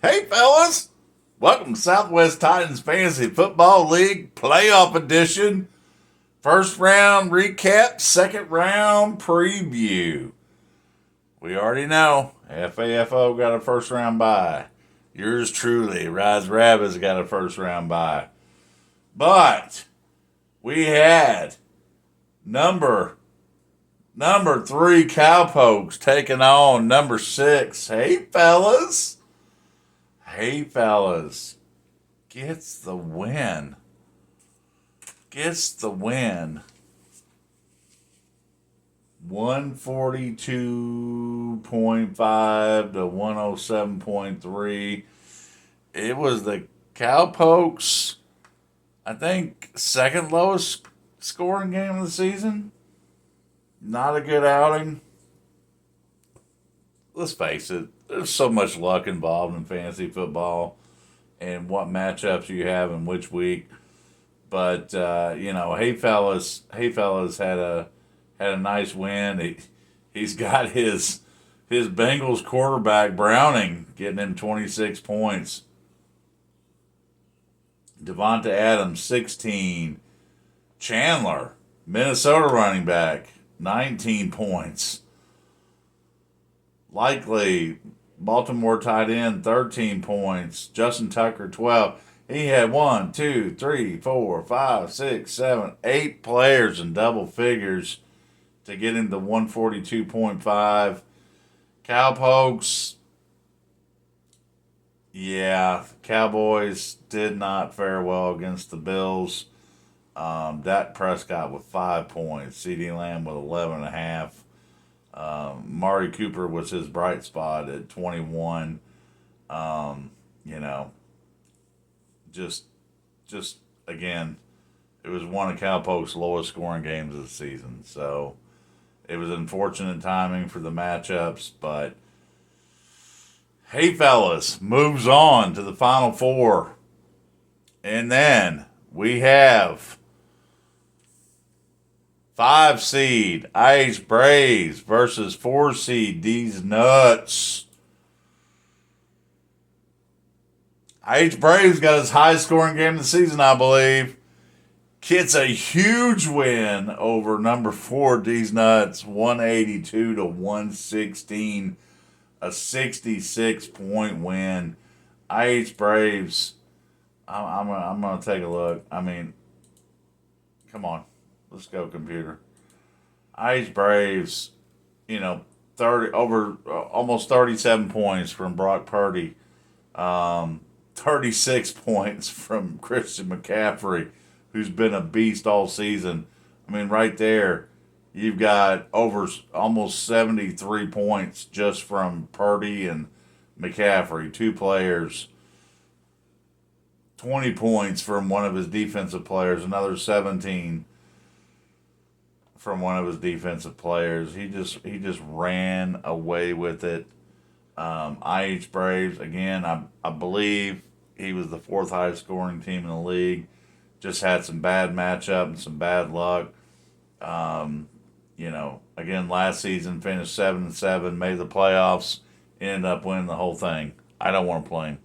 Hey, fellas! Welcome to Southwest Titans Fantasy Football League Playoff Edition. First round recap, second round preview. We already know FAFO got a first round bye. Yours truly, Rise Rabbits, got a first round bye. But we had number three Cowpokes taking on number 6. Hey, fellas! Hey, fellas, gets the win. Gets the win. 142.5 to 107.3. It was the Cowpokes, I think, second lowest scoring game of the season. Not a good outing. Let's face it, there's so much luck involved in fantasy football and what matchups you have in which week. But hey fellas had a nice win. He's got his Bengals quarterback Browning getting him 26 points. Devonta Adams 16. Chandler, Minnesota running back, 19 points. Likely, Baltimore tight end, 13 points. Justin Tucker, 12. He had 1, 2, 3, 4, 5, 6, 7, 8 players in double figures to get him to 142.5. Cowpokes, yeah, Cowboys did not fare well against the Bills. Dak Prescott with 5 points. CeeDee Lamb with 11.5. Mari Cooper was his bright spot at 21. Just again, it was one of Cowpoke's lowest scoring games of the season. So it was unfortunate timing for the matchups, but hey, fellas, moves on to the Final Four. And then we have 5 seed IH Braves versus 4 seed D's Nuts. IH Braves got his highest scoring game of the season, I believe. Gets a huge win over number 4 D's Nuts, 182 to 116, a 66-point win. IH Braves, I'm gonna take a look. I mean, come on. Let's go, computer. IH Braves, 30 over almost 37 points from Brock Purdy, 36 points from Christian McCaffrey, who's been a beast all season. I mean, right there, you've got over almost 73 points just from Purdy and McCaffrey, 2 players. 20 points from one of his defensive players, another 17 from one of his defensive players. He just ran away with it. IH Braves, again, I believe he was the 4th highest scoring team in the league. Just had some bad matchup and some bad luck. Again, last season finished 7-7, made the playoffs, ended up winning the whole thing. I don't want to play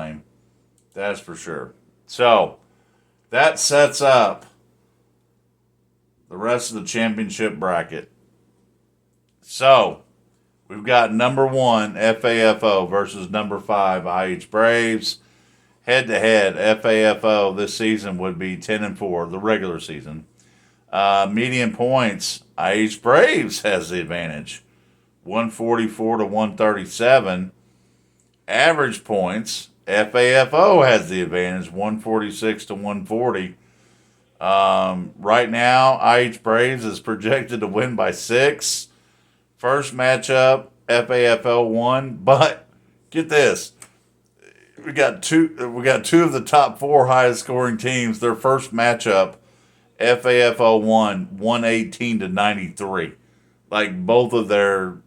him. That's for sure. So that sets up the rest of the championship bracket. So we've got number 1 FAFO versus number 5 IH Braves. Head to head, FAFO this season would be 10-4, the regular season. Median points, IH Braves has the advantage, 144 to 137. Average points, FAFO has the advantage, 146 to 140. Right now, IH Braves is projected to win by 6. First matchup, FAFO won, but get this. We got two of the top 4 highest scoring teams. Their first matchup, FAFO won 118 to 93. Like both of their,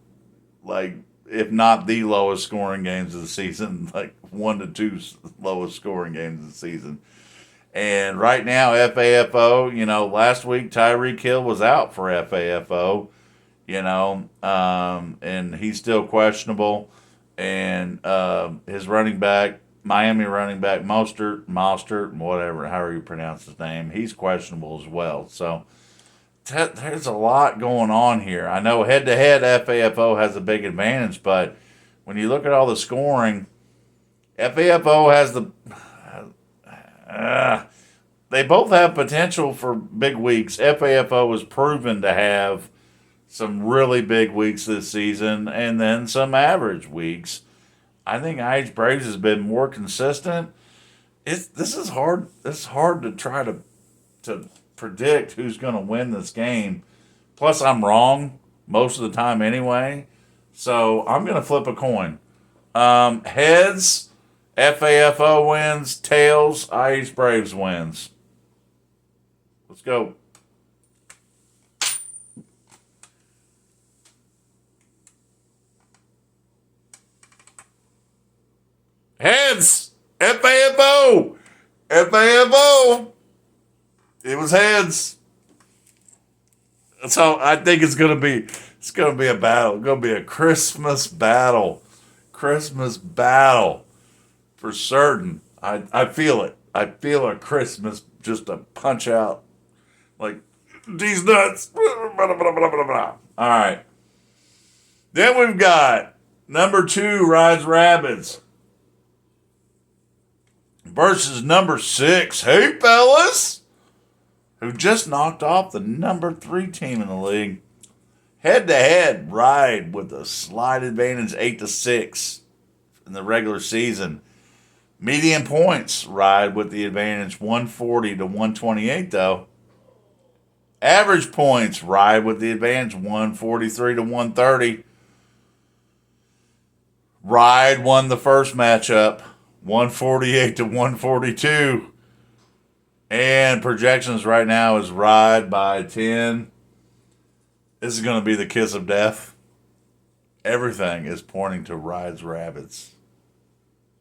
if not the lowest scoring games of the season, like 1 to 2 lowest scoring games of the season. And right now, FAFO, last week Tyreek Hill was out for FAFO, and he's still questionable. and his running back, Miami running back, Mostert, whatever, however you pronounce his name, he's questionable as well. So there's a lot going on here. I know head to head, FAFO has a big advantage, but when you look at all the scoring, FAFO has the. They both have potential for big weeks. FAFO has proven to have some really big weeks this season and then some average weeks. I think IH Braves has been more consistent. This is hard. This is hard to try to predict who's going to win this game. Plus, I'm wrong most of the time anyway. So I'm going to flip a coin. Heads, FAFO wins. Tails, IH Braves wins. Let's go. Heads, FAFO, FAFO. It was heads. So I think it's gonna be a battle. It's gonna be a Christmas battle. Christmas battle for certain. I feel it. I feel a Christmas just to punch out like these nuts. All right. Then we've got number 2 Rides Rabbits versus number 6. Hey fellas, who just knocked off the number 3 team in the league. Head to head, Ride with a slight advantage 8-6 in the regular season. Median points, Ride with the advantage 140 to 128 though. Average points, Ride with the advantage 143 to 130. Ride won the first matchup 148 to 142. And projections right now is Ride by 10. This is going to be the kiss of death. Everything is pointing to Ride's Rabbits.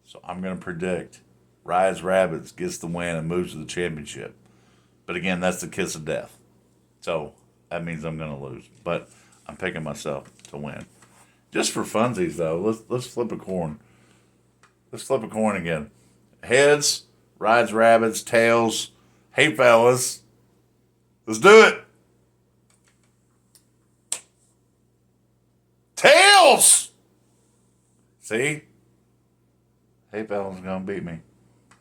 So I'm going to predict Ride's Rabbits gets the win and moves to the championship. But again, that's the kiss of death. So that means I'm going to lose. But I'm picking myself to win. Just for funsies, though, let's flip a coin. Let's flip a coin again. Heads, Rides Rabbits, tails. Hey, fellas, let's do it. Tails! See? Hey, fellas is going to beat me.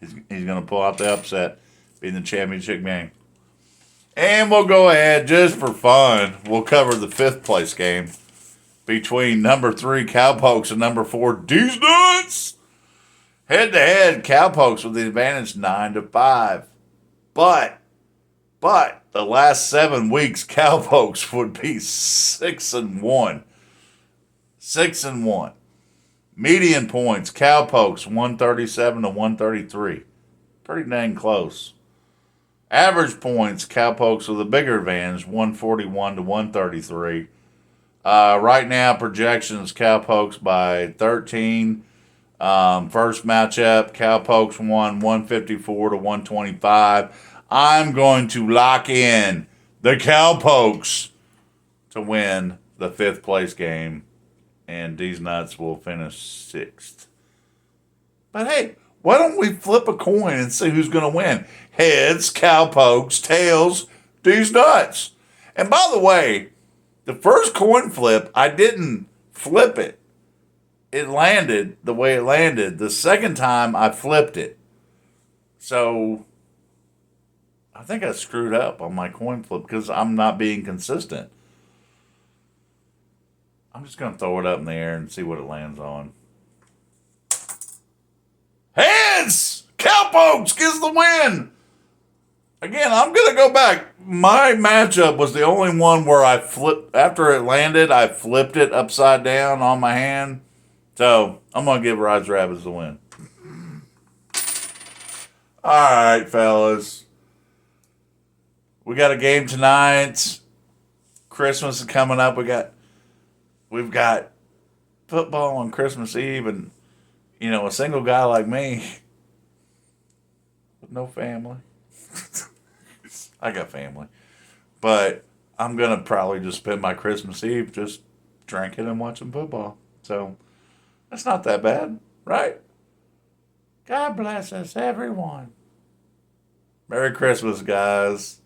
He's going to pull out the upset, be in the championship game. And we'll go ahead, just for fun, we'll cover the 5th place game between number 3 Cowpokes and number 4 D's Nuts. Head to head, Cowpokes with the advantage 9-5. But the last 7 weeks, Cowpokes would be 6-1. 6-1. Median points, Cowpokes 137 to 133. Pretty dang close. Average points, Cowpokes with a bigger advantage, 141 to 133. Right now, projections, Cowpokes by 13. First matchup, Cowpokes won 154 to 125. I'm going to lock in the Cowpokes to win the 5th place game, and these nuts will finish 6th. But hey, why don't we flip a coin and see who's going to win? Heads, Cowpokes, tails, these nuts. And by the way, the first coin flip, I didn't flip it. It landed the way it landed. The second time, I flipped it. So I think I screwed up on my coin flip because I'm not being consistent. I'm just going to throw it up in the air and see what it lands on. Heads! Cowpokes gets the win! Again, I'm going to go back. My matchup was the only one where I flipped. After it landed, I flipped it upside down on my hand. So, I'm going to give Rides Rabbits the win. All right, fellas. We got a game tonight. Christmas is coming up. We've got football on Christmas Eve, and a single guy like me with no family. I got family, but I'm gonna probably just spend my Christmas Eve just drinking and watching football. So That's not that bad, right? God bless us, everyone. Merry Christmas, guys.